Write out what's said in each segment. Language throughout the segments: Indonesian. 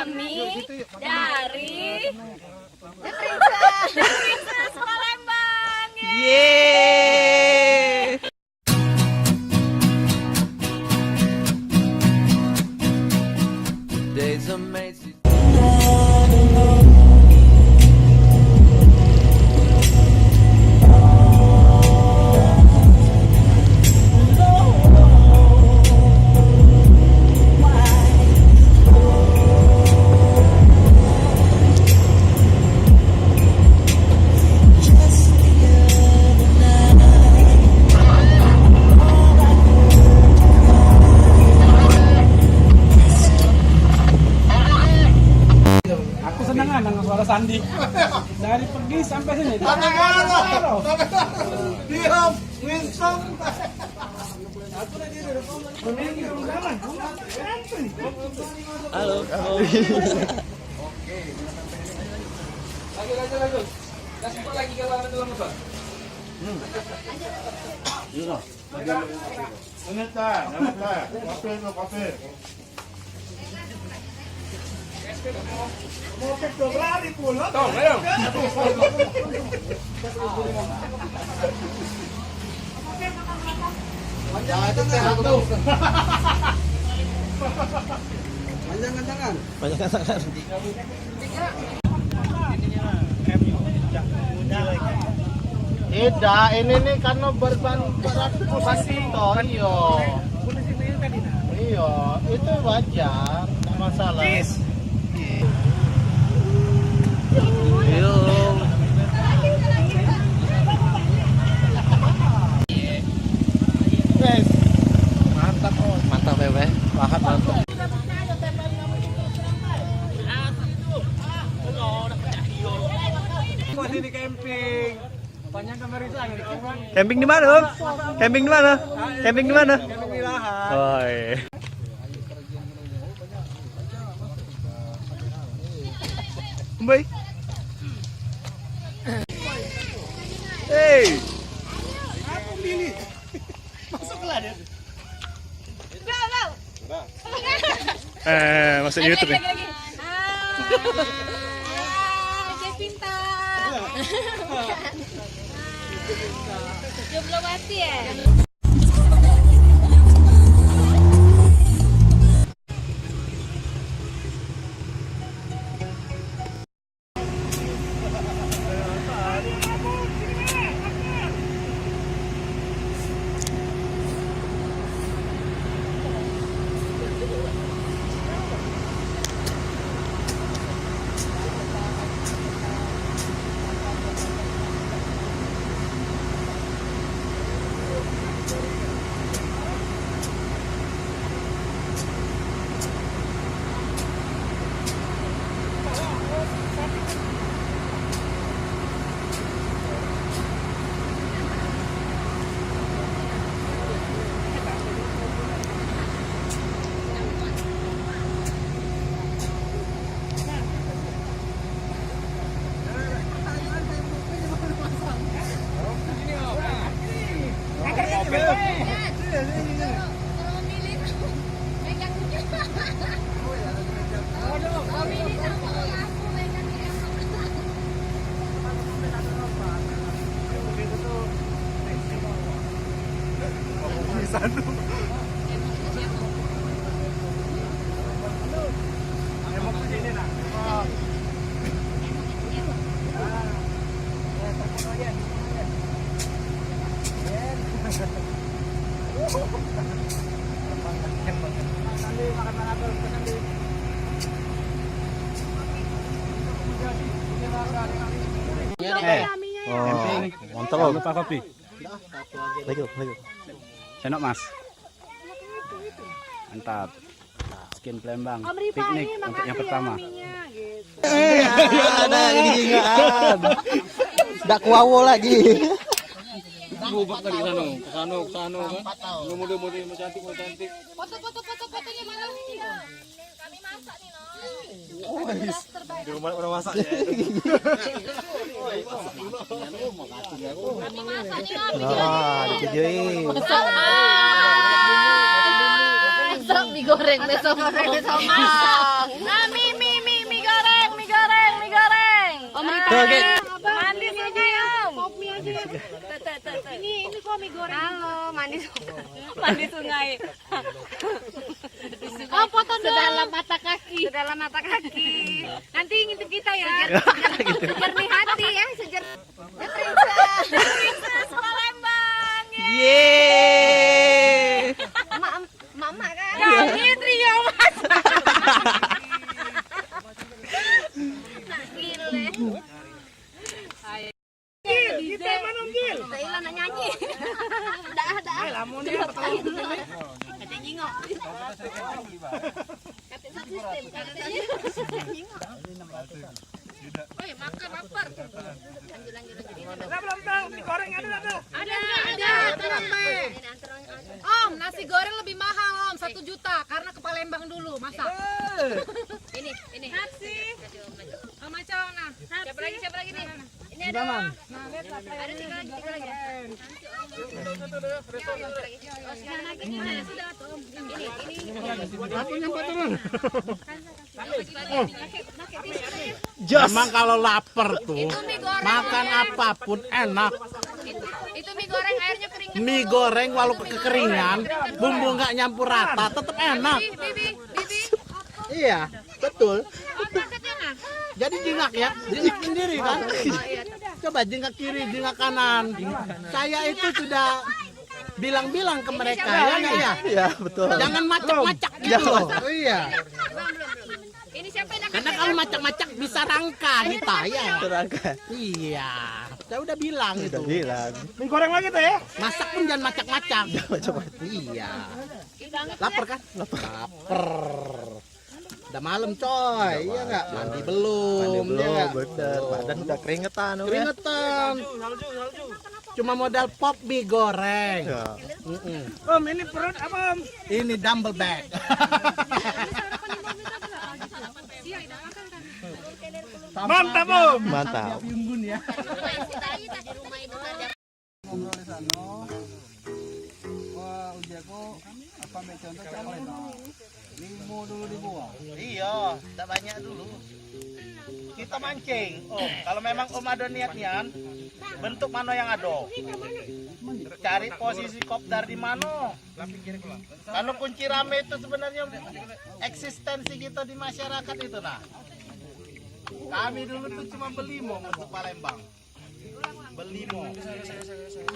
kami dari Princess Palembang. Yeay. Today's amazing. Dengan suara Sandi dari pergi sampai sini. Diam, Winston. Halo. Lagi. Kasih lagi kalau ada dalam apa? Kopi. Mau ke lari pulang. Tong, ayo. Panjang-panjangan. Tidak, ini nih karena berat ton, iya, itu wajar, nggak masalah. Mantap ya, Beh. Pahat mantap. Ini camping. Banyak kamar itu lagi. Camping di mana, Om? Camping di mana? Camping di mana? Camping di lahan. Oh, iya. Baik. Hey. Aku pilih. Masuklah dia. Masuk YouTube ya? Dia pintar. Jomblo mati ya. Mantap, Om. Lupa kopi. Lagi. Senok Mas. Mantap. Skin Palembang. Piknik untuk yang pertama. Ada gigingan. Nggak kuawo lagi. Bubak tadi ke sana kan. Mudah-mudahan mau cantik. Foto-fotonya mana nih ya? Kami masak nih, no. Di rumah orang masak ya. Kami masak nih, no. Nah, dikijuin. Besok mie goreng besok. Mami. Tuh, Ki. Mandi sungai om. Pop mie aja ya. Ini kok mie goreng. Halo, mandi mandi sungai. Oh, foto dong. Sedalam mata kaki. Sedalam mata kaki. Nanti ngintip kita ya. Jernih hati ya, Princess Palembang. Yeay. Mama kan. Kami trio mas. Nah, gile. Kita mana Gil? Thailand nak nyanyi. Dah. Lamun dia betul. Kata nyingok. Kata sistem. Oh, makan lapar. Belum tahu, digoreng ada. Ada. Om, nasi goreng lebih mahal Om, 1 juta karena ke Palembang dulu masak. Ini. Nasi. Om Acong nah. Siapa lagi nih? Ini ada. Ada tiga lagi. Jos. Emang kalau lapar tuh Itu mie goreng. makan apapun enak. Itu mie goreng airnya kering. Mie goreng walaupun kekeringan, bumbu nggak nyampur rata, tetap enak. Bibi. Iya, betul. Pajaknya nah. Jadi jingak ya, jingak sendiri kan. Coba jingak kiri, jingak kanan. Saya itu sudah bilang-bilang ke mereka ya nggak ya. Iya, betul. Jangan macak-macak gitu Jangan. loh. Oh, iya. Belum. Ini siapa yang Karena kalau macak-macak bisa rangka kita ya. Terangkat. Iya. Saya udah bilang itu. Udah bilang. Mie goreng lagi tuh ya. Masak pun jangan macak-macak. Coba. Iya. Lapar kan? Lapar. Udah malam coy, iya nggak? Mandi belum, Mandi iya belum, nggak? bener. Badan udah keringetan. Om, ya. Keringetan. Cuma modal pop mie goreng. Ya. Om, ini perut apa om? Ini dumbbell bag. Mantap om. Mantap. Unggun ya. di rumah itu ada. Wah, ujianku apa contoh cakle itu? Limo dulu dibuang. Iya, tak banyak dulu. Kita mancing. Om, kalau memang Om ada niatnya, bentuk mana yang ada? Cari posisi kopdar di mana? Kalau kunci rame itu sebenarnya eksistensi kita di masyarakat itu nah. Kami dulu tuh cuma belimo untuk Palembang. Belimo.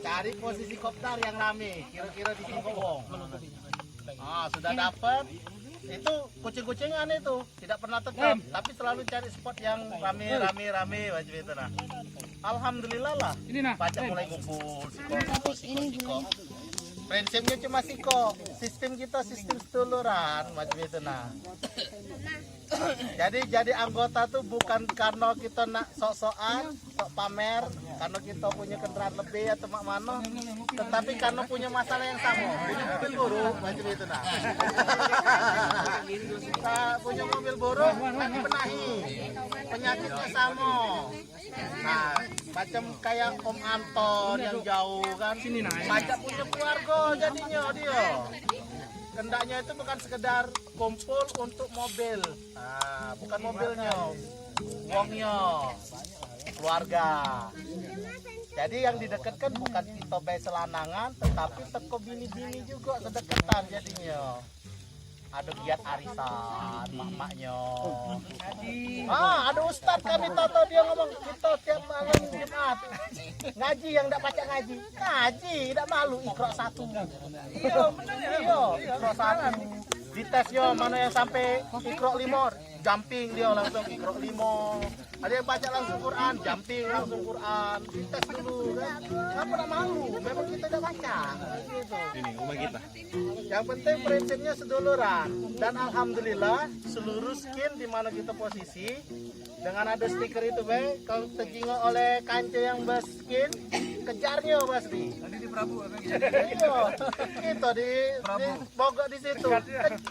Cari posisi kopdar yang rame, kira-kira di Singkowong. Ah, sudah dapat. Itu kucing-kucingan itu tidak pernah tetap, tapi selalu cari spot yang rame wajib itu nah. Alhamdulillah lah. Ini nah. Baca mulai ngumpul siko. Prinsipnya cuma siko. Sistem kita sistem seduluran wajib itu nah. Jadi anggota tuh bukan karena kita nak sok-sokan, sok pamer, karena kita punya kendaraan lebih atau mak mano, tetapi karena punya masalah yang sama, punya mobil buruk, macam itu nah. Kita punya mobil buruk, nanti benahi, penyakitnya sama. Nah, macam kayak Om Anton yang jauh kan, pajak punya keluarga jadinya dia. Kendaknya itu bukan sekedar kumpul untuk mobil, nah, bukan mobilnya, uangnya, keluarga. Jadi yang didekatkan bukan kita bayi selanangan, tetapi teko bini-bini juga sedekatan jadinya. Ada giat arisan, mak-maknya. Ada ustadz kami tahu dia ngomong kita tiap malam Jumat ngaji yang tidak baca ngaji, tidak malu Iqra 1. Iya, Iqra 1. Ditesnya mana yang sampai Iqra 5, jumping dia langsung Iqra 5. Ada yang baca langsung Quran, jumping langsung Quran. Dites dulu kan. Kenapa tidak malu? Memang kita tidak baca. Gitu. Ini rumah kita. Yang penting prinsipnya seduluran. Dan alhamdulillah seluruh skin di mana kita posisi dengan ada stiker itu kalau terjingok oleh kanca yang berskin kejarnya pasti. Tadi di Prabu apa gitu. Iya, itu di Bogor di situ.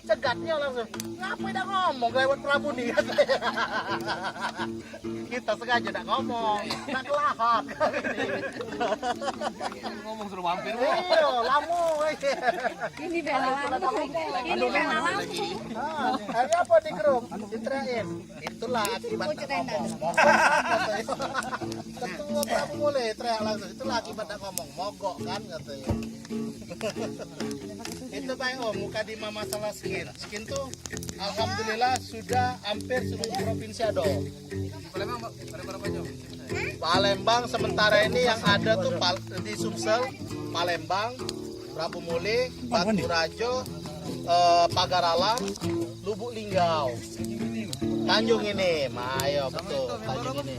Cegatnya langsung. Ngapain dah ngomong lewat Prabu nih? Kita sengaja dah ngomong, nak kelahak. Ngomong suruh mampir. Iya, lamu. Ini bela langsung. Ini bela langsung. Hari apa di grup? Diteriakin. Itulah akibat nak ngomong. Ketua Prabu mulai teriak langsung. Itulah akibat nak ngomong. Mogok kan katanya. Itu baik Om, muka di masalah skin. Skin tuh alhamdulillah sudah hampir seluruh provinsi ada. Palembang berapa jam? Palembang sementara ini yang ada tuh di Sumsel, Palembang, Prabu Muli, Batu Rajo, Pagar Alam, Lubuk Linggau, Tanjung ini, ayo betul Tanjung ini.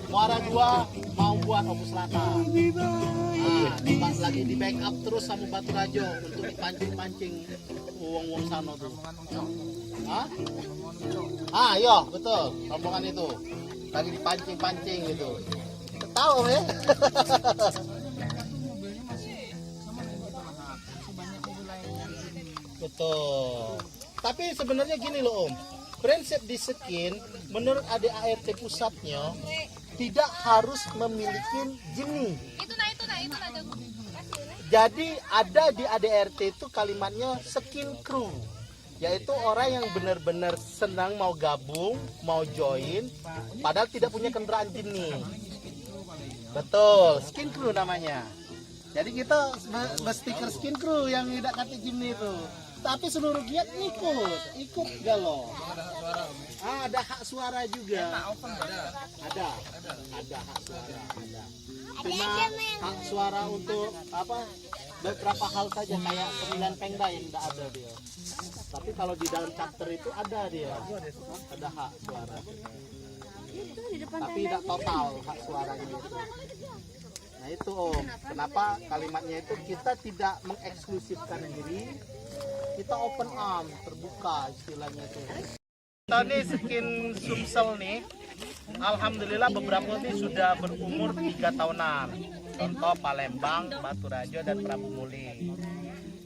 Muara 2 mau buat Omu Selatan. Nah, lagi di backup terus sama Batu Rajo untuk dipancing-pancing uang-uang sana tuh. Hah? Iya betul, rombongan itu lagi dipancing-pancing gitu. Tahu ya? Betul. Tapi sebenarnya gini loh Om, prinsip di Skin menurut ADART pusatnya tidak harus memiliki jenis. Itu nah Jadi ada di ADRT itu kalimatnya skin crew, yaitu orang yang benar-benar senang mau gabung, mau join, padahal tidak punya kendaraan jenis. Betul, skin crew namanya. Jadi kita berstiker skin crew yang tidak kata jenis itu. Tapi seluruh giat ikut galau. Ada hak suara juga. Ada hak suara. Cuma hak suara untuk apa? Beberapa hal saja kayak pemilihan pengda yang tidak ada dia. Tapi kalau di dalam chapter itu ada dia. Ada hak suara. Tapi tidak total hak suaranya itu. Nah itu Om, kenapa kalimatnya itu kita tidak mengeksklusifkan diri, kita open arm, terbuka istilahnya itu. Tadi Skin Sumsel nih, alhamdulillah beberapa ini sudah berumur 3 tahunan. Contoh Palembang, Batu Rajo, dan Prabu Muli.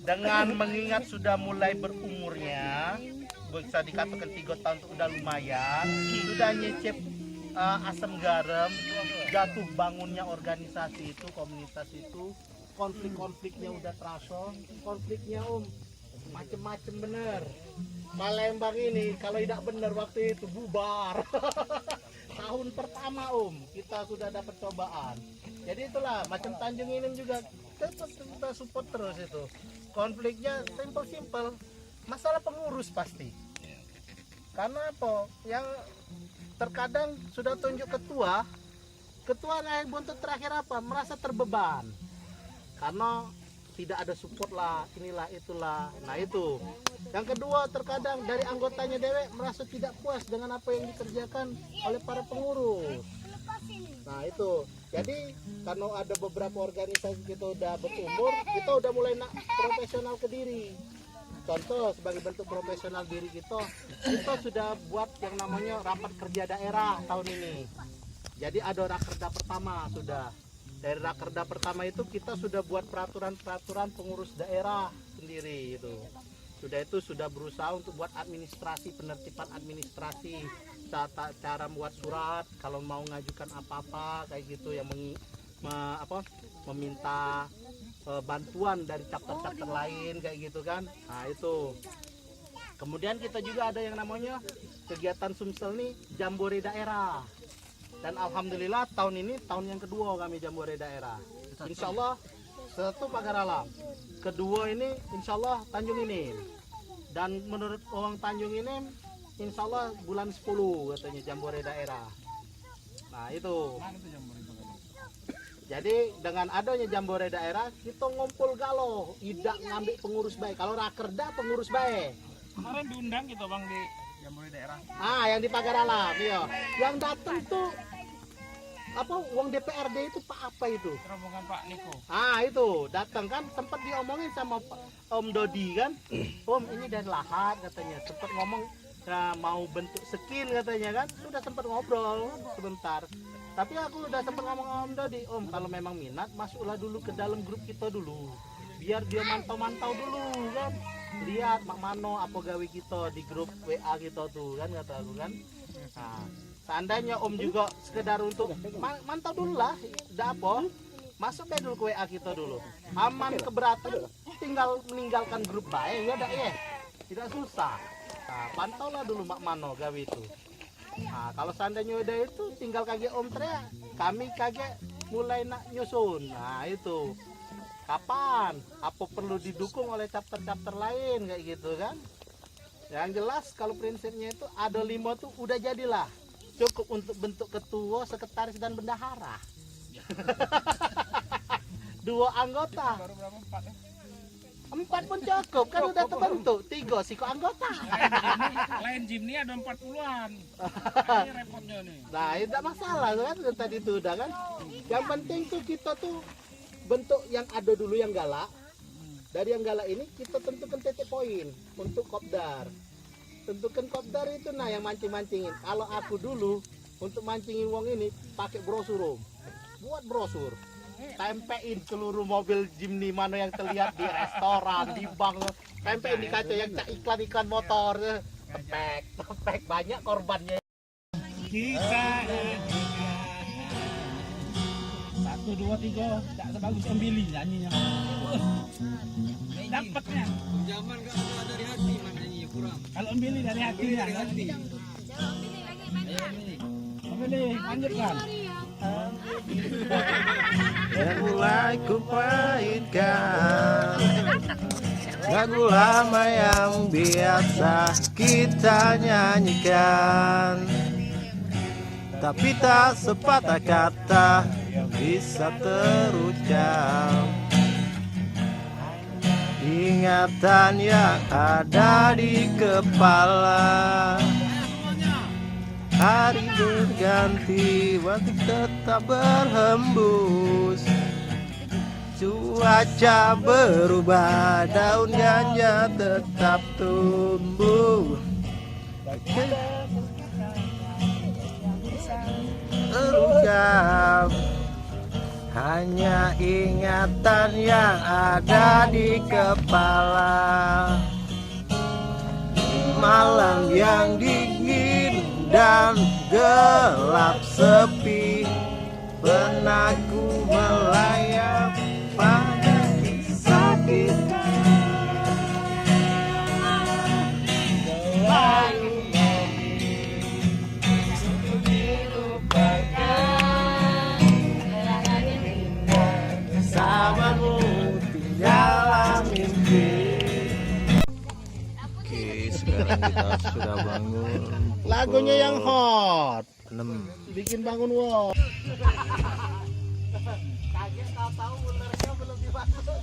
Dengan mengingat sudah mulai berumurnya, bisa dikatakan 3 tahun itu udah lumayan, sudah nyecep asam garam, jatuh bangunnya organisasi itu, komunitas itu, konflik-konfliknya udah terasa, konfliknya Om, macem-macem bener. Palembang ini kalau tidak bener waktu itu bubar. Tahun pertama Om, kita sudah dapat cobaan. Jadi itulah, macam Tanjung ini juga kita support terus itu. Konfliknya simpel-simpel, masalah pengurus pasti. Karena apa? Yang terkadang sudah tunjuk ketua naik buntut terakhir apa? Merasa terbeban. Karena tidak ada support lah, inilah itulah. Nah itu. Yang kedua terkadang dari anggotanya dewek merasa tidak puas dengan apa yang dikerjakan oleh para pengurus. Nah itu. Jadi karena ada beberapa organisasi kita udah berumur, kita udah mulai profesional ke diri. Contoh sebagai bentuk profesional diri kita sudah buat yang namanya rapat kerja daerah tahun ini. Jadi ada rakerda pertama sudah. Dari rakerda pertama itu kita sudah buat peraturan-peraturan pengurus daerah sendiri itu. Sudah berusaha untuk buat administrasi, penertiban administrasi, cara membuat surat kalau mau ngajukan apa-apa kayak gitu yang meminta bantuan dari chapter-chapter lain kayak gitu kan. Nah itu. Kemudian kita juga ada yang namanya kegiatan Sumsel nih Jambore daerah. Dan alhamdulillah tahun ini tahun yang kedua kami Jambore daerah. Insya Allah satu Pagar Alam, kedua ini insya Allah Tanjung ini. Dan menurut orang Tanjung ini insya Allah bulan 10 katanya Jambore daerah. Nah itu. Jadi dengan adanya Jambore daerah kita ngumpul galau, tidak ngambil pengurus baik. Kalau rakerda pengurus baik. Kemarin diundang gitu Bang di Jambore daerah. Yang di Pagar Alam, iya. Yang datang tuh uang DPRD itu Pak apa itu? Rombongan Pak Niko. Itu datang kan sempat diomongin sama Om Dodi kan. Om ini dari Lahat katanya. Sempat ngomong mau bentuk skin katanya kan. Sudah sempat ngobrol sebentar. Tapi aku udah sempat ngomong sama Om Dodi, Om kalau memang minat masuklah dulu ke dalam grup kita dulu, biar dia mantau-mantau dulu kan, lihat Mak Mano apa gawe kita di grup WA kita tuh kan, kata aku kan. Nah, seandainya Om juga sekedar untuk mantau dulu lah, udah apa, masuk deh dulu ke WA kita dulu, aman keberatan tinggal meninggalkan grup baik ya dak ya, tidak susah. Nah, pantaulah dulu Mak Mano gawe itu. Nah, kalau seandainya udah itu tinggal kagak Om teriak, kami kagak mulai nak nyusun. Nah itu kapan, apa perlu didukung oleh chapter-chapter lain kayak gitu kan. Yang jelas kalau prinsipnya itu ada 5 tuh udah jadilah, cukup untuk bentuk ketua, sekretaris dan bendahara. 2 anggota. Baru berapa 4 ya? 4 pun cukup, kan udah terbentuk. 3 sih kok anggota. Lain gym nih ada 40-an. Ini repotnya nih. Nah, itu tidak masalah kan tadi itu udah kan. Yang penting tuh kita tuh bentuk yang ada dulu yang galak. Dari yang galak ini kita tentukan titik poin untuk kopdar. Tentukan kopdar itu nah yang mancing-mancingin. Kalau aku dulu untuk mancingin wong ini pakai brosur Om. Buat brosur. Tempein seluruh mobil Jimny mana yang terlihat di restoran, di bank, tempein di kaca yang iklan-iklan motor, tepek banyak korbannya. Kita 1, 2, 3 tak sebagus Om Billy nyanyinya. Dapatnya. Zaman gak ada dari hati maknanya kurang. Kalau Om Billy dari hatinya kan. Om Billy lanjutkan. Yang mulai ku pahitkan lagu lama yang biasa kita nyanyikan, tapi tak sepatah kata bisa terucap. Ingatan yang ada di kepala, hari berganti, waktu tetap berhembus. Cuaca berubah, daun ganja tetap tumbuh. Terungkap hanya ingatan yang ada di kepala. Malam yang dingin dan gelap sepi, pernah ku melayang pada kisah kita. Bersamamu tinggallah mimpi. Oke, sekarang kita sudah bangun. Lagunya yang hot, 6. bikin bangun wow. Kaget tahu ulernya belum dimasuk.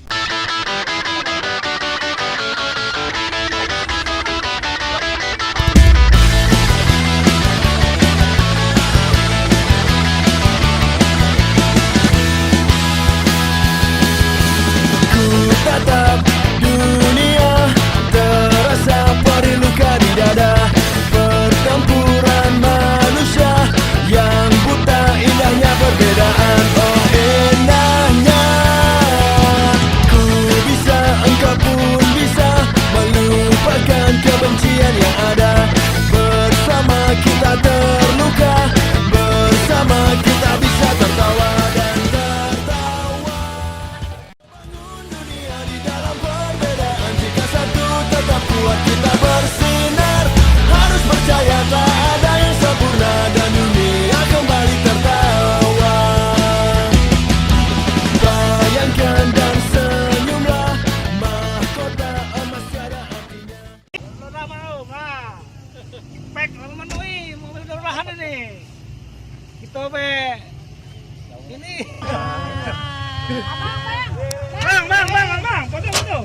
Tatap dunia, terasa perih luka di dada. Pertempuran manusia yang buta, indahnya perbedaan. Oh indahnya, ku bisa, engkau pun bisa melupakan kebencian yang ada. Bersama kita terluka, bersama kita bisa tertawa dan tertawa. Tetap kuat kita bersinar, harus percaya tak ada yang sempurna dan dunia kembali tertawa. Bayangkan dan senyumlah, mahkota emas tiada artinya. Udah mau, nah. Pek memenuhi mobil kelurahan ini. Kita be. Ini. Bang, foto. Ayo.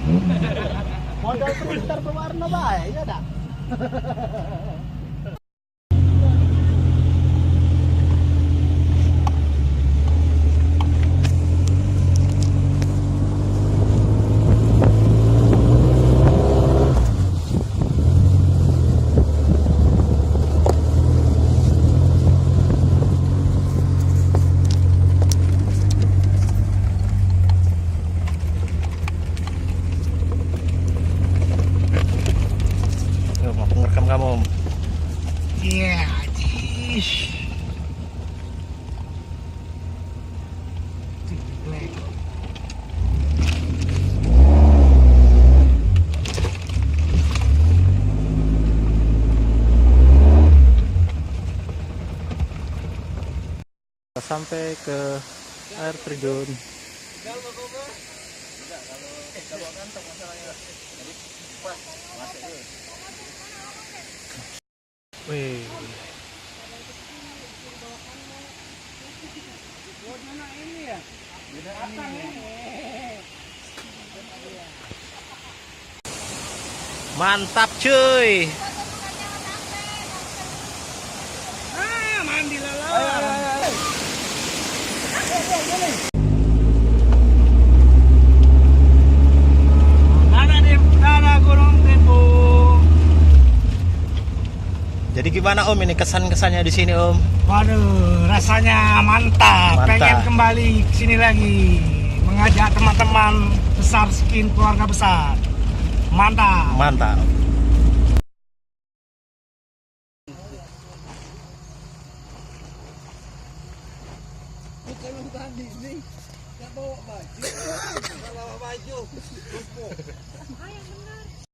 Modal printer berwarna baik ya dah. Tuh, mau ngerekam kamu Om. Iya, cish. Sampai ke air terjun. Wih. Mantap cuy. Mandi lalau. Nana Gunung Dempo. Jadi gimana Om ini kesan-kesannya di sini Om? Waduh, rasanya mantap. Mantap. Pengen kembali ke sini lagi. Mengajak teman-teman besar skin keluarga besar. Mantap. Mantap. Kalau tadi nih, nggak bawa baju. Kalau bawa baju, lupa.